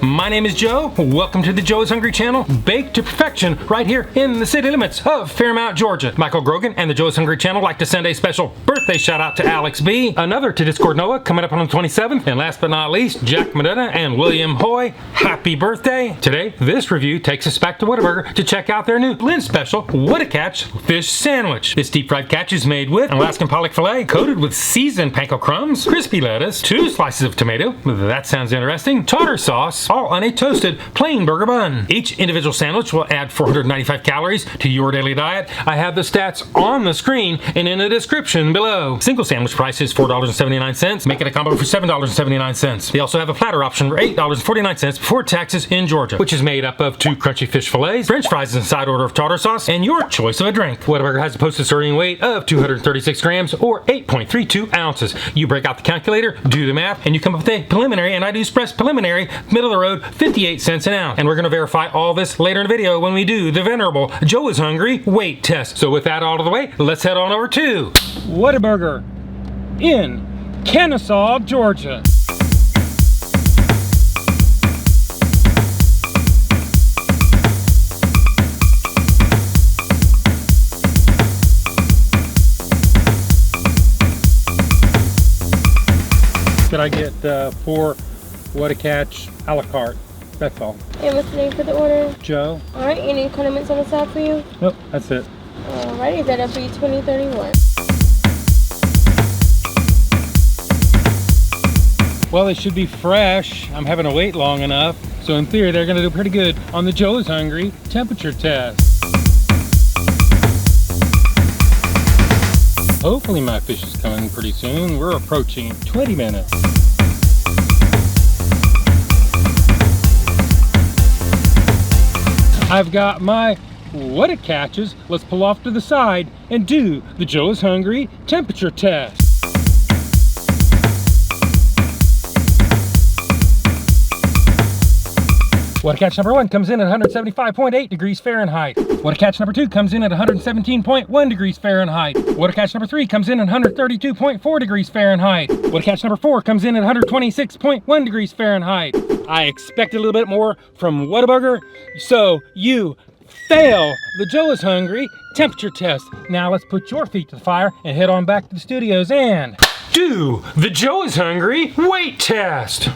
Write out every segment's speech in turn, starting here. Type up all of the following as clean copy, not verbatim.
My name is Joe. Welcome to the Joe is Hungry channel, baked to perfection right here in the city limits of Fairmount, Georgia. Michael Grogan and the Joe is Hungry channel like to send a special birthday shout out to Alex B, another to Discord Noah coming up on the 27th, and last but not least, Jack McDonough and William Hoy. Happy birthday. Today, this review takes us back to Whataburger to check out their new Lent special, Whatacatch fish sandwich. This deep fried catch is made with Alaskan pollock filet, coated with seasoned panko crumbs, crispy lettuce, 2 slices of tomato, that sounds interesting, tartar sauce, all on a toasted plain burger bun. Each individual sandwich will add 495 calories to your daily diet. I have the stats on the screen and in the description below. Single sandwich price is $4.79, making a combo for $7.79. They also have a platter option for $8.49 before taxes in Georgia, which is made up of 2 crunchy fish fillets, french fries in a side order of tartar sauce, and your choice of a drink. Whataburger has a posted serving weight of 236 grams or 8.32 ounces. You break out the calculator, do the math, and you come up with a preliminary, and I do express preliminary, middle of the road, 58 cents an ounce. And we're going to verify all this later in the video when we do the venerable Joe is Hungry weight test. So with that out of the way, let's head on over to Whataburger in Kennesaw, Georgia. Could I get 4 Whatacatch a la carte? That's all. And what's the name for the order? Joe. Alright, any condiments on the side for you? Nope, that's it. Alrighty, that'll be $20.31. Well, they should be fresh. I'm having to wait long enough. So in theory, they're gonna do pretty good on the Joe is Hungry temperature test. Hopefully my fish is coming pretty soon. We're approaching 20 minutes. I've got my Whatacatches. Let's pull off to the side and do the Joe is Hungry temperature test. Whatacatch number 1 comes in at 175.8 degrees Fahrenheit. Whatacatch number 2 comes in at 117.1 degrees Fahrenheit. Whatacatch number 3 comes in at 132.4 degrees Fahrenheit. Whatacatch number 4 comes in at 126.1 degrees Fahrenheit. I expected a little bit more from Whataburger, so you fail the Joe is Hungry temperature test. Now let's put your feet to the fire and head on back to the studios and do the Joe is Hungry weight test.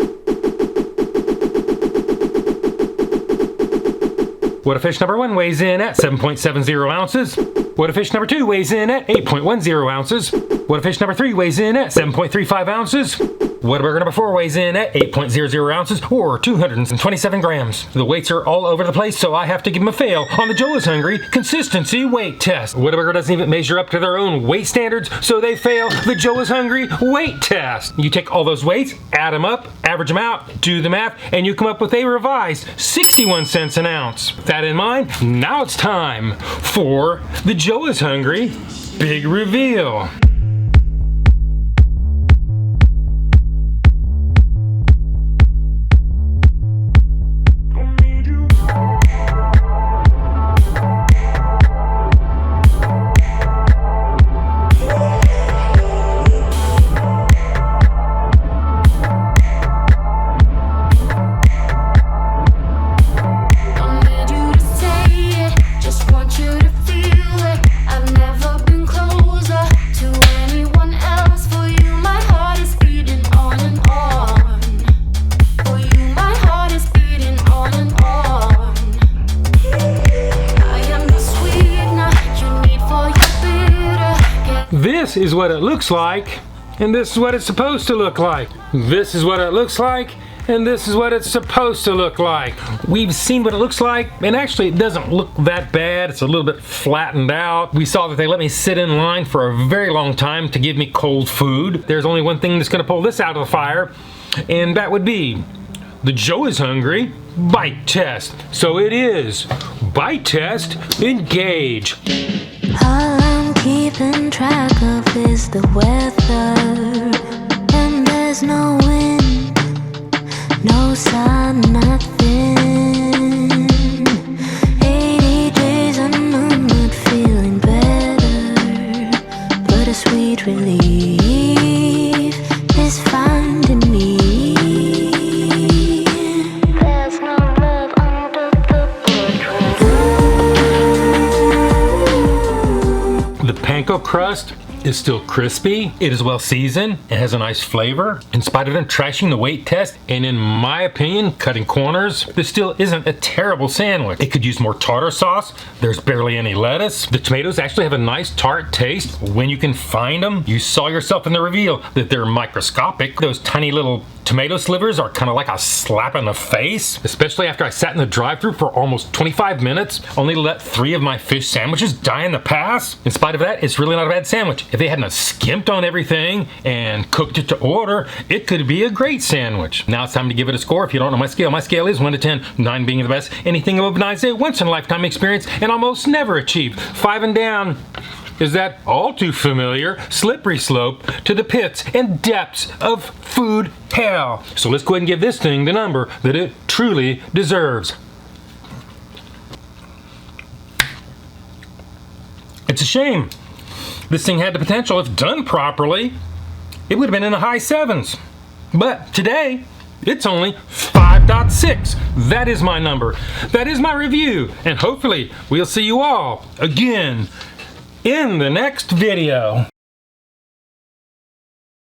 Whatafish number 1 weighs in at 7.70 ounces. Whatafish number 2 weighs in at 8.10 ounces. Whatafish number 3 weighs in at 7.35 ounces. Whataburger number 4 weighs in at 8.00 ounces or 227 grams. The weights are all over the place, so I have to give them a fail on the Joe is Hungry consistency weight test. Whataburger doesn't even measure up to their own weight standards, so they fail the Joe is Hungry weight test. You take all those weights, add them up, average them out, do the math, and you come up with a revised 61 cents an ounce. With that in mind, now it's time for the Joe is Hungry big reveal. This is what it looks like, and this is what it's supposed to look like. This is what it looks like, and this is what it's supposed to look like. We've seen what it looks like, and actually it doesn't look that bad. It's a little bit flattened out. We saw that they let me sit in line for a very long time to give me cold food. There's only one thing that's gonna pull this out of the fire, and that would be the Joe is Hungry bite test. So it is bite test, engage. All I'm keeping track of is the weather, and there's no wind, no sun, nothing. panko crust is still crispy. It is well seasoned. It has a nice flavor. In spite of them trashing the weight test, and in my opinion, cutting corners, this still isn't a terrible sandwich. It could use more tartar sauce. There's barely any lettuce. The tomatoes actually have a nice tart taste when you can find them. You saw yourself in the reveal that they're microscopic. Those tiny little tomato slivers are kind of like a slap in the face, especially after I sat in the drive-thru for almost 25 minutes, only to let 3 of my fish sandwiches die in the pass. In spite of that, it's really not a bad sandwich. If they hadn't skimped on everything and cooked it to order, it could be a great sandwich. Now it's time to give it a score. If you don't know my scale is 1 to 10, 9 being the best. Anything above 9 is a once-in-a-lifetime experience and almost never achieved. 5 and down is that all too familiar slippery slope to the pits and depths of food hell. So let's go ahead and give this thing the number that it truly deserves. It's a shame. This thing had the potential, if done properly, it would have been in the high 7s. But today, it's only 5.6. That is my number. That is my review. And hopefully, we'll see you all again in the next video.